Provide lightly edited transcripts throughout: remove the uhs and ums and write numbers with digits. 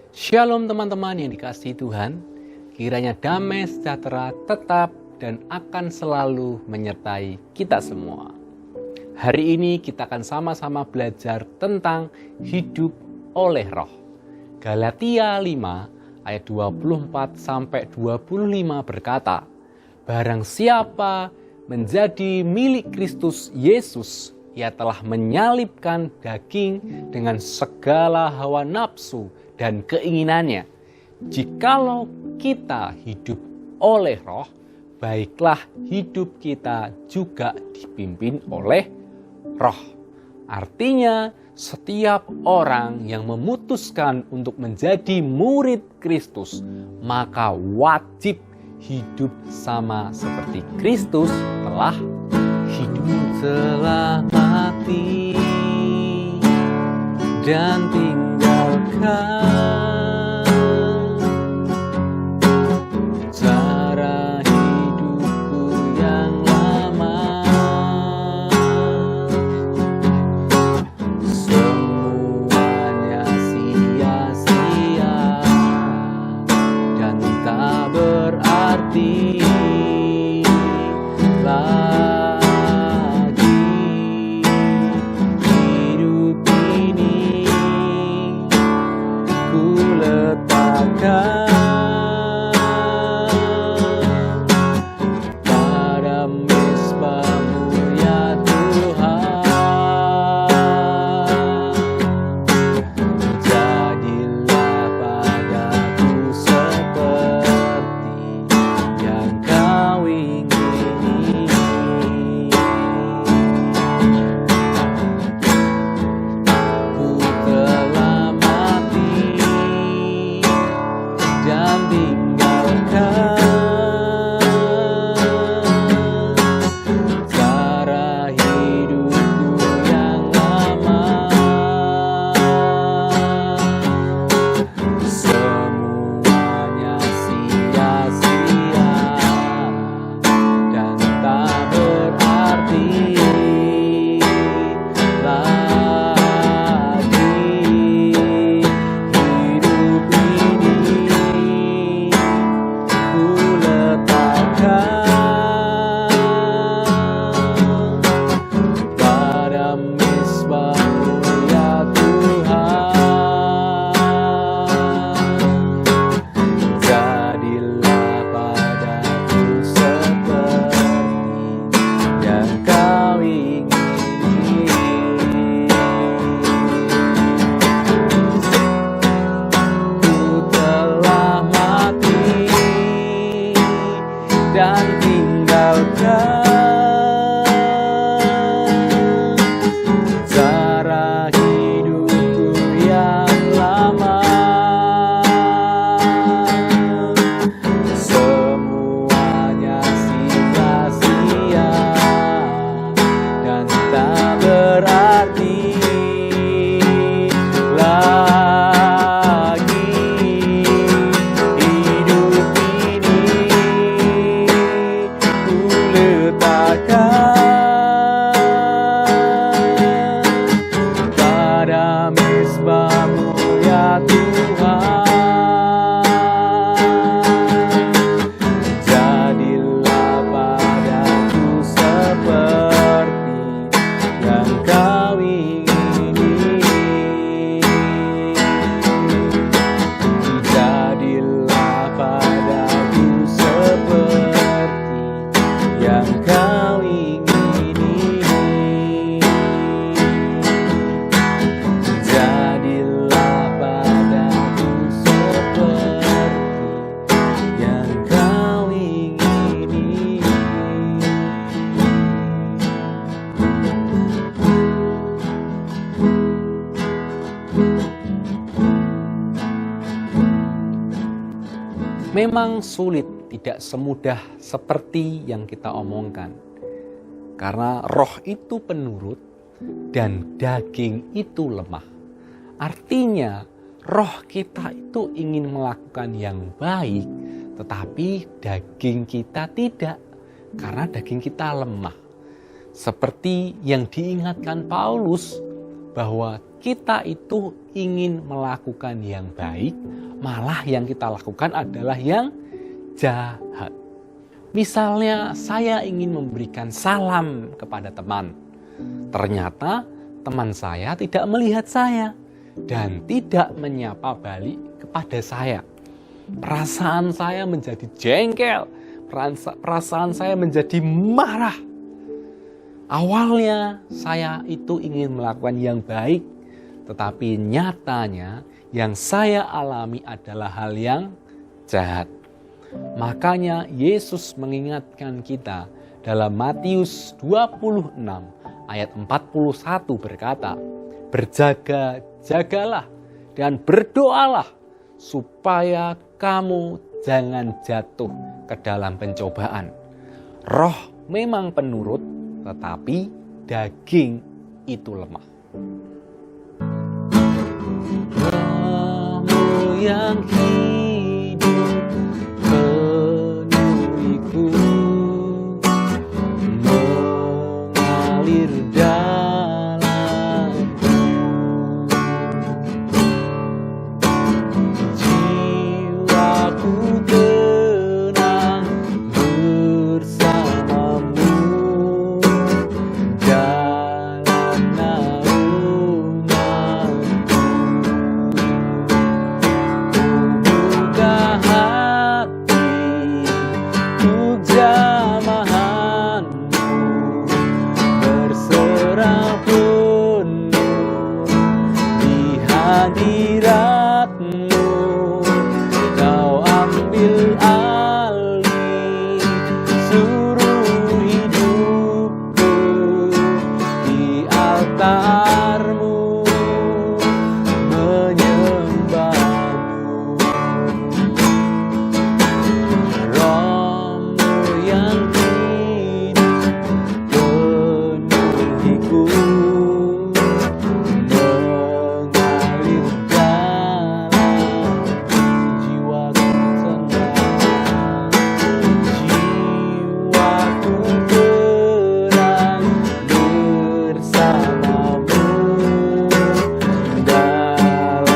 Shalom teman-teman yang dikasihi Tuhan, kiranya damai sejahtera tetap dan akan selalu menyertai kita semua. Hari ini kita akan sama-sama belajar tentang hidup oleh roh. Galatia 5 ayat 24-25 berkata, "Barang siapa menjadi milik Kristus Yesus, ia telah menyalibkan daging dengan segala hawa nafsu dan keinginannya. Jikalau kita hidup oleh roh, baiklah hidup kita juga dipimpin oleh roh." Artinya, setiap orang yang memutuskan untuk menjadi murid Kristus, maka wajib hidup sama seperti Kristus telah hidup. Telah mati dan tinggalkan cara hidupku yang lama. Semuanya sia-sia dan tak berarti lagi. Hidup ini ku letakkan pada mezbah-Mu ya Tuhan. Jadilah padaku seperti yang Kau ingini. Ku telah mati dan tinggalkan cara hidupku yang lama. Semuanya sia-sia dan tak berarti lagi. Hidup ini ku letakkan pada mezbah-Mu ya Tuhan. Jadilah padaku seperti yang Kau ingini. Ku telah mati dan tinggalkan cara hidupku yang lama. Semuanya sia-sia dan tak berarti lagi. Hidup ini ku letakkan pada mezbah-Mu ya Tuhan. Jadilah padaku seperti yang Kau ingini. Jadilah padaku seperti yang Kau ingini. Jadilah padaku seperti yang Kau ingini. Memang sulit, tidak semudah seperti yang kita omongkan. Karena roh itu penurut dan daging itu lemah. Artinya roh kita itu ingin melakukan yang baik, tetapi daging kita tidak, karena daging kita lemah. Seperti yang diingatkan Paulus, bahwa kita itu ingin melakukan yang baik, malah yang kita lakukan adalah yang jahat. Misalnya saya ingin memberikan salam kepada teman. Ternyata teman saya tidak melihat saya dan tidak menyapa balik kepada saya. Perasaan saya menjadi jengkel, perasaan saya menjadi marah. Awalnya saya itu ingin melakukan yang baik, tetapi nyatanya yang saya alami adalah hal yang jahat. Makanya Yesus mengingatkan kita dalam Matius 26 ayat 41 berkata, "Berjaga-jagalah dan berdoalah supaya kamu jangan jatuh ke dalam pencobaan. Roh memang penurut, tetapi daging itu lemah." Rohmu yang hidup penuhiku, mengalir dalamku. Jiwaku tenang bersamamu dalam naunganmu. Buka hati untuk jamahanmu, berserah penuh di hadiratmu. Kau ambil alih seluruh hidupku di altarmu, menyembahmu. Rohmu yang hidup penuhiku, mengalir dalam jiwaku tenang. Jiwaku terang bersamamu dalam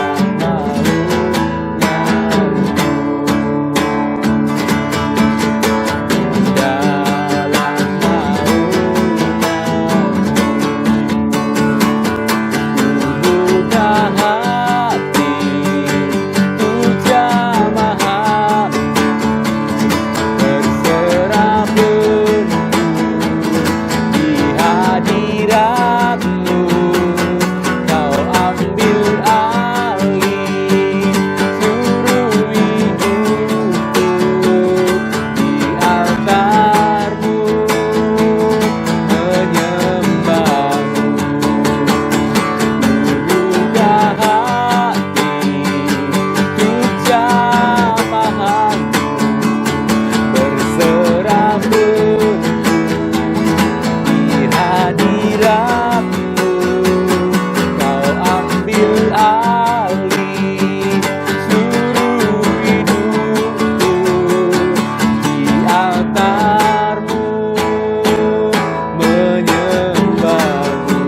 buka hati untuk jamahan, berserah penuh di hadiratmu. Kau ambil alih seluruh hidupku di altarmu, menyembahmu. Buka hati untuk jamahanmu, berserah penuh di hadiratmu. Kau ambil alih seluruh hidupku di altarmu, menyembahmu.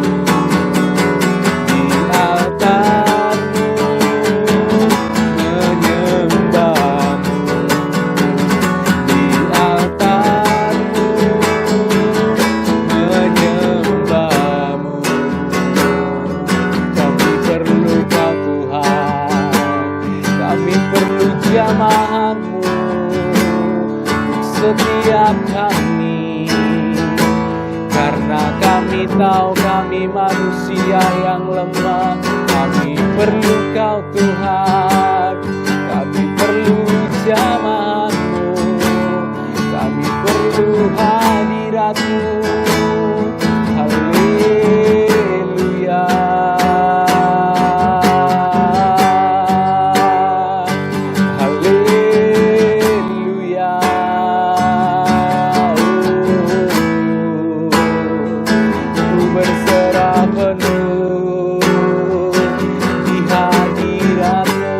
Di altarmu, menyembahmu. Di altarmu, menyembahmu. Kami perlu Kau Tuhan, kami perlu jamahanmu setiap kami, karena kami tahu kami manusia yang lemah. Kami perlu Kau Tuhan, kami perlu jamahanmu, kami perlu hadiratmu. Haleluya. Haleluya. Ku berserah penuh di hadiratmu.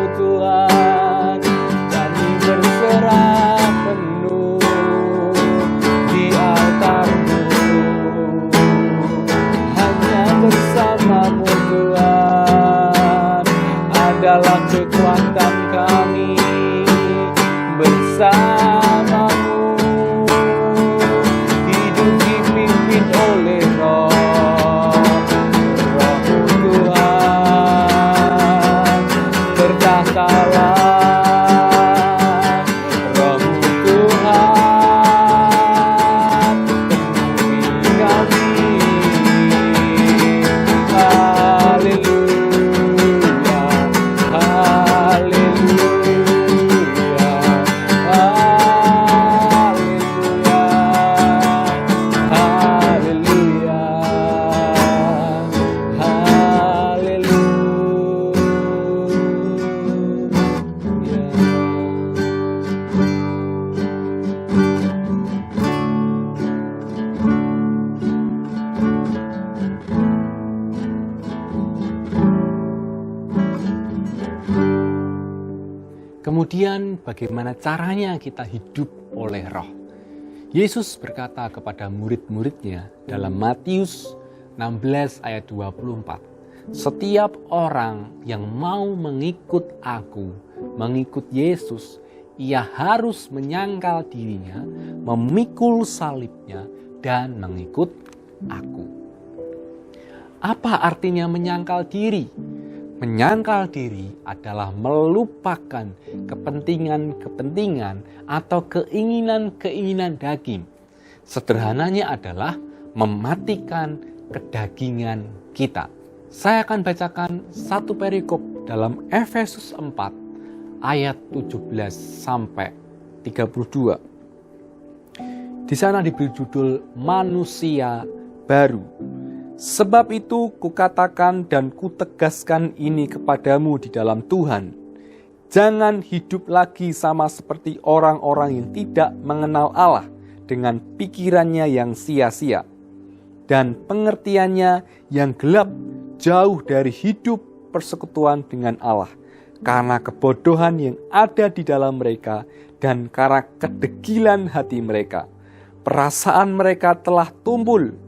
Engkaulah kekuatan kami, bersamamu hidup dipimpin oleh Roh Tuhan. Berkatalah Roh-Mu Tuhan, penuhi kami. Haleluya, haleluya, haleluya, haleluya, haleluya. Kemudian bagaimana caranya kita hidup oleh Roh? Yesus berkata kepada murid-muridnya dalam Matius 16 ayat 24, "Setiap orang yang mau mengikut aku, mengikut Yesus, ia harus menyangkal dirinya, memikul salibnya, dan mengikut aku." Apa artinya menyangkal diri? Menyangkal diri adalah melupakan kepentingan-kepentingan atau keinginan-keinginan daging. Sederhananya adalah mematikan kedagingan kita. Saya akan bacakan satu perikop dalam Efesus 4 ayat 17 sampai 32. Di sana diberi judul Manusia Baru. "Sebab itu kukatakan dan kutegaskan ini kepadamu di dalam Tuhan. Jangan hidup lagi sama seperti orang-orang yang tidak mengenal Allah dengan pikirannya yang sia-sia dan pengertiannya yang gelap, jauh dari hidup persekutuan dengan Allah, karena kebodohan yang ada di dalam mereka dan karena kedegilan hati mereka. Perasaan mereka telah tumpul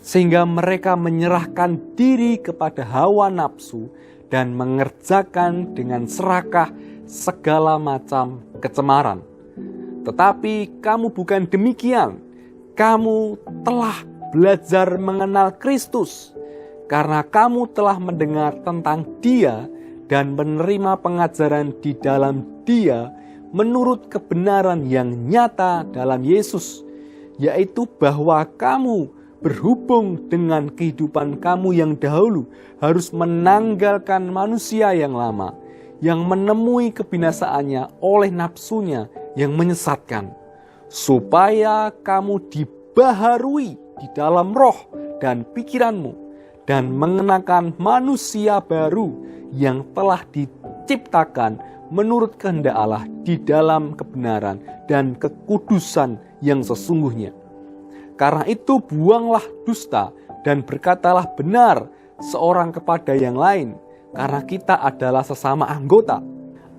sehingga mereka menyerahkan diri kepada hawa nafsu dan mengerjakan dengan serakah segala macam kecemaran. Tetapi kamu bukan demikian. Kamu telah belajar mengenal Kristus, karena kamu telah mendengar tentang Dia dan menerima pengajaran di dalam Dia menurut kebenaran yang nyata dalam Yesus, yaitu bahwa kamu berhubung dengan kehidupan kamu yang dahulu harus menanggalkan manusia yang lama, yang menemui kebinasaannya oleh nafsunya yang menyesatkan, supaya kamu dibaharui di dalam roh dan pikiranmu, dan mengenakan manusia baru yang telah diciptakan menurut kehendak Allah di dalam kebenaran dan kekudusan yang sesungguhnya. Karena itu buanglah dusta dan berkatalah benar seorang kepada yang lain, karena kita adalah sesama anggota.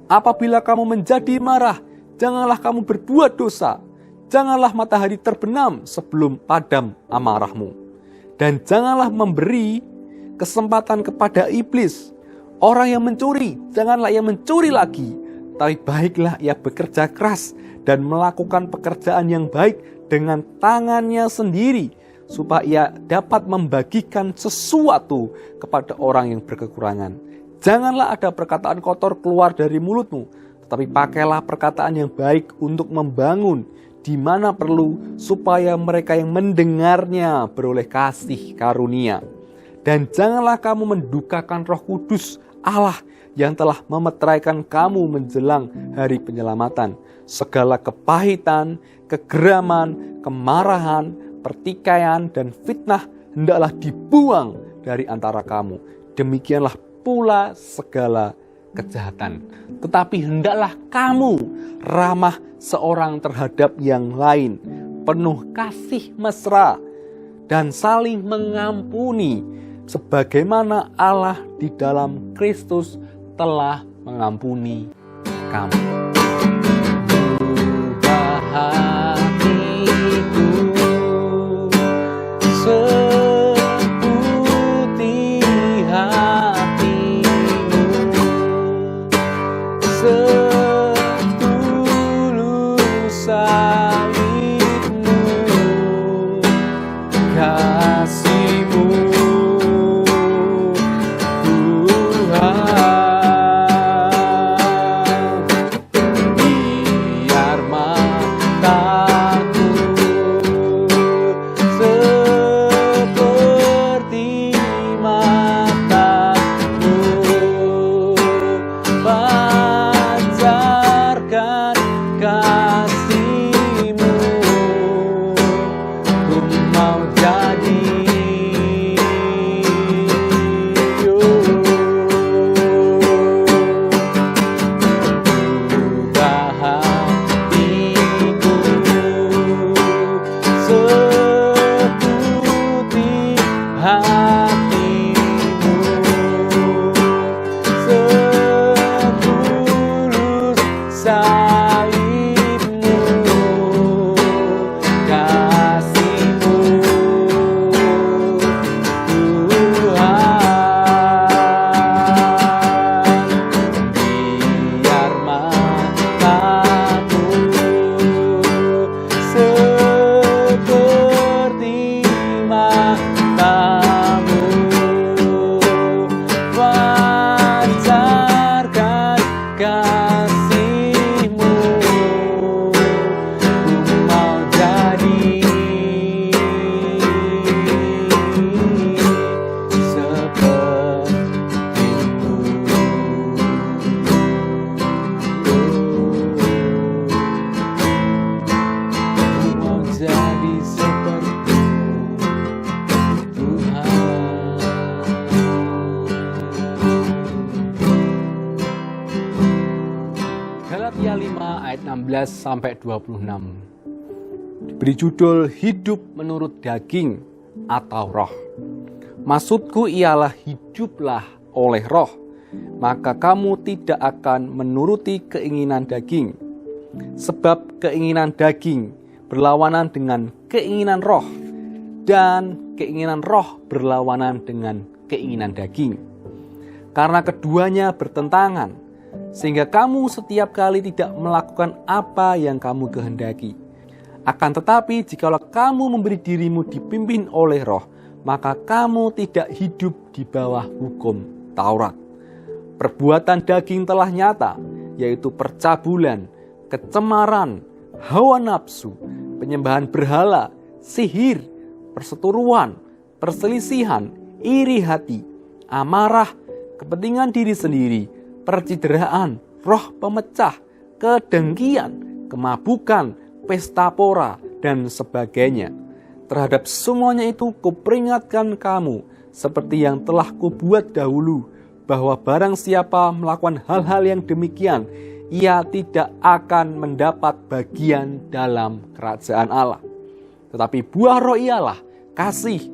Apabila kamu menjadi marah, janganlah kamu berbuat dosa. Janganlah matahari terbenam sebelum padam amarahmu. Dan janganlah memberi kesempatan kepada iblis. Orang yang mencuri, janganlah ia mencuri lagi, tapi baiklah ia bekerja keras dan melakukan pekerjaan yang baik dengan tangannya sendiri, supaya ia dapat membagikan sesuatu kepada orang yang berkekurangan. Janganlah ada perkataan kotor keluar dari mulutmu, tetapi pakailah perkataan yang baik untuk membangun di mana perlu, supaya mereka yang mendengarnya beroleh kasih karunia. Dan janganlah kamu mendukakan Roh Kudus Allah yang telah memeteraikan kamu menjelang hari penyelamatan. Segala kepahitan, kegeraman, kemarahan, pertikaian, dan fitnah hendaklah dibuang dari antara kamu. Demikianlah pula segala kejahatan. Tetapi hendaklah kamu ramah seorang terhadap yang lain, penuh kasih mesra, dan saling mengampuni, sebagaimana Allah di dalam Kristus telah mengampuni kamu. Seputih hati ayat 16-26. Diberi judul hidup menurut daging atau roh. Maksudku ialah hiduplah oleh roh, maka kamu tidak akan menuruti keinginan daging. Sebab keinginan daging berlawanan dengan keinginan roh, dan keinginan roh berlawanan dengan keinginan daging. Karena keduanya bertentangan, sehingga kamu setiap kali tidak melakukan apa yang kamu kehendaki. Akan tetapi jikalau kamu memberi dirimu dipimpin oleh roh, maka kamu tidak hidup di bawah hukum Taurat. Perbuatan daging telah nyata, yaitu percabulan, kecemaran, hawa nafsu, penyembahan berhala, sihir, perseteruan, perselisihan, iri hati, amarah, kepentingan diri sendiri, percideraan, roh pemecah, kedengkian, kemabukan, pesta pora, dan sebagainya. Terhadap semuanya itu kuperingatkan kamu, seperti yang telah kubuat dahulu, bahwa barang siapa melakukan hal-hal yang demikian, ia tidak akan mendapat bagian dalam kerajaan Allah. Tetapi buah roh ialah kasih,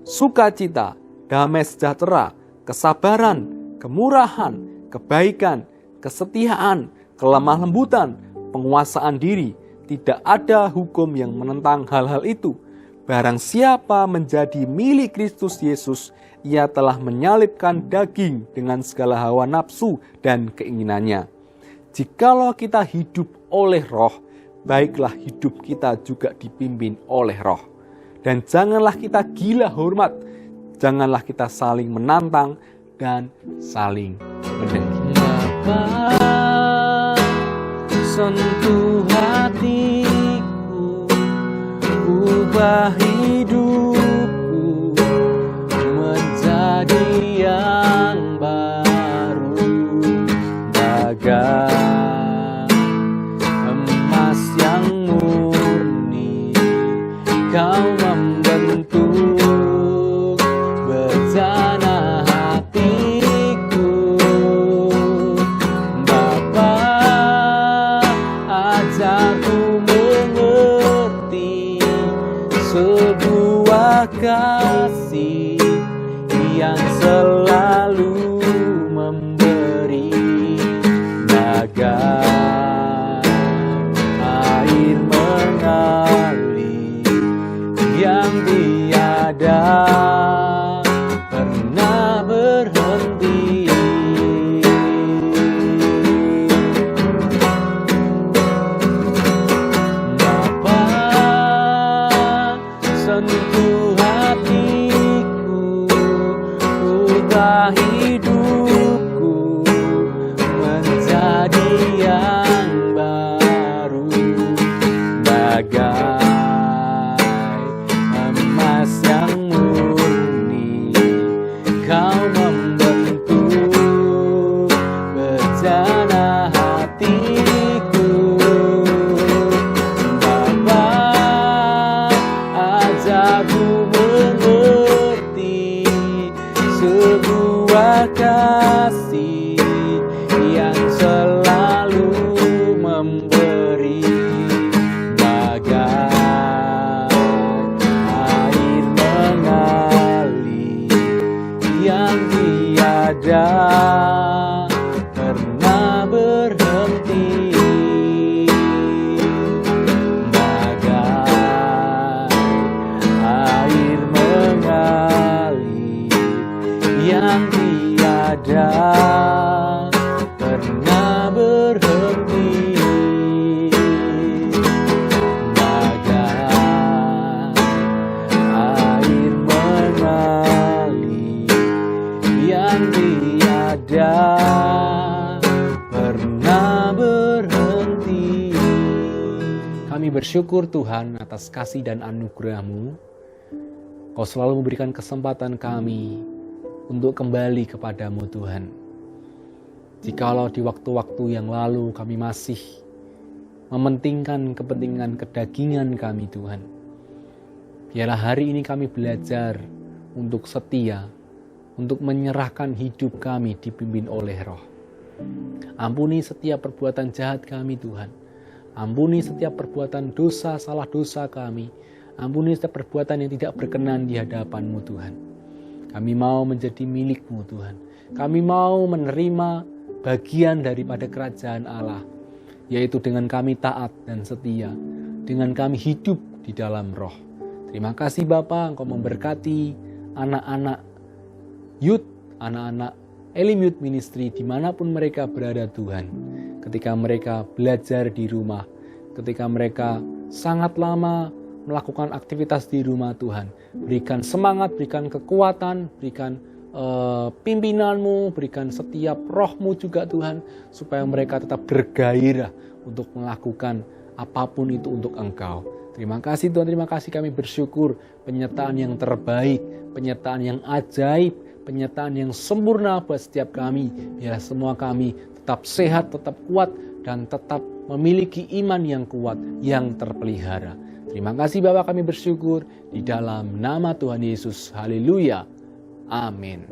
sukacita, damai sejahtera, kesabaran, kemurahan, kebaikan, kesetiaan, kelemah lembutan, penguasaan diri. Tidak ada hukum yang menentang hal-hal itu. Barang siapa menjadi milik Kristus Yesus, ia telah menyalibkan daging dengan segala hawa nafsu dan keinginannya. Jikalau kita hidup oleh roh, baiklah hidup kita juga dipimpin oleh roh. Dan janganlah kita gila hormat, janganlah kita saling menantang dan saling mendengki. Bapa, sentuh hatiku, ubah hidupku menjadi yang baru, bagai emas yang murni. Kau membentuk bejana hatiku. Bapa, ajarku mengerti sebuah kasih yang selalu memberi, bagai air mengalir yang tiada pernah berhenti. Bapa, sentuh hatiku, ubah hidupku menjadi yang baru, bagai emas yang murni. Kau membentuk bejana hatiku. Bapa, ajarku mengerti sebuah kasih yang selalu memberi, bagai air mengalir yang tiada pernah berhenti, bagai air mengalir yang tiada pernah berhenti, bagai air mengalir yang tiada pernah berhenti. Kami bersyukur Tuhan atas kasih dan anugerah-Mu. Kau selalu memberikan kesempatan kami untuk kembali kepadamu Tuhan. Jikalau di waktu-waktu yang lalu kami masih mementingkan kepentingan kedagingan kami Tuhan, biarlah hari ini kami belajar untuk setia, untuk menyerahkan hidup kami dipimpin oleh Roh. Ampuni setiap perbuatan jahat kami Tuhan. Ampuni setiap perbuatan dosa, salah dosa kami. Ampuni setiap perbuatan yang tidak berkenan di hadapan-Mu Tuhan. Kami mau menjadi milik-Mu Tuhan. Kami mau menerima bagian daripada kerajaan Allah, yaitu dengan kami taat dan setia, dengan kami hidup di dalam roh. Terima kasih Bapa, Engkau memberkati anak-anak youth, anak-anak Elim Youth Ministry dimanapun mereka berada Tuhan. Ketika mereka belajar di rumah, ketika mereka sangat lama melakukan aktivitas di rumah Tuhan, berikan semangat, berikan kekuatan, berikan pimpinan-Mu, berikan setiap roh-Mu juga Tuhan, supaya mereka tetap bergairah untuk melakukan apapun itu untuk Engkau. Terima kasih Tuhan, terima kasih, kami bersyukur penyertaan yang terbaik, penyertaan yang ajaib, penyertaan yang sempurna buat setiap kami. Biarlah semua kami tetap sehat, tetap kuat, dan tetap memiliki iman yang kuat, yang terpelihara. Terima kasih Bapa, kami bersyukur di dalam nama Tuhan Yesus. Haleluya. Amin.